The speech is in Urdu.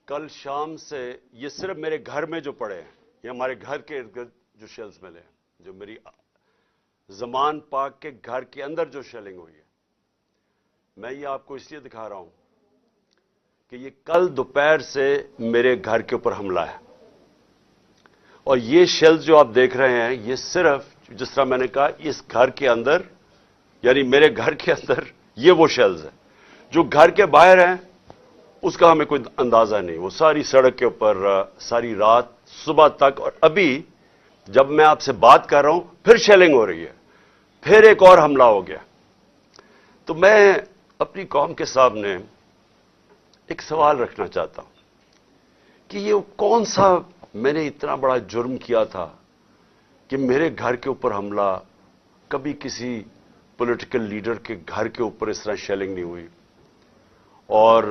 کل شام سے یہ صرف میرے گھر میں جو پڑے ہیں، یہ ہمارے گھر کے ارد گرد جو شیلز ملے ہیں، جو میری زمان پاک کے گھر کے اندر جو شیلنگ ہوئی ہے، میں یہ آپ کو اس لیے دکھا رہا ہوں کہ یہ کل دوپہر سے میرے گھر کے اوپر حملہ ہے. اور یہ شیلز جو آپ دیکھ رہے ہیں، یہ صرف جس طرح میں نے کہا اس گھر کے اندر، یعنی میرے گھر کے اندر یہ وہ شیلز ہیں. جو گھر کے باہر ہیں اس کا ہمیں کوئی اندازہ نہیں. وہ ساری سڑک کے اوپر ساری رات صبح تک، اور ابھی جب میں آپ سے بات کر رہا ہوں پھر شیلنگ ہو رہی ہے، پھر ایک اور حملہ ہو گیا. تو میں اپنی قوم کے سامنے ایک سوال رکھنا چاہتا ہوں کہ یہ کون سا میں نے اتنا بڑا جرم کیا تھا کہ میرے گھر کے اوپر حملہ، کبھی کسی پولیٹیکل لیڈر کے گھر کے اوپر اس طرح شیلنگ نہیں ہوئی. اور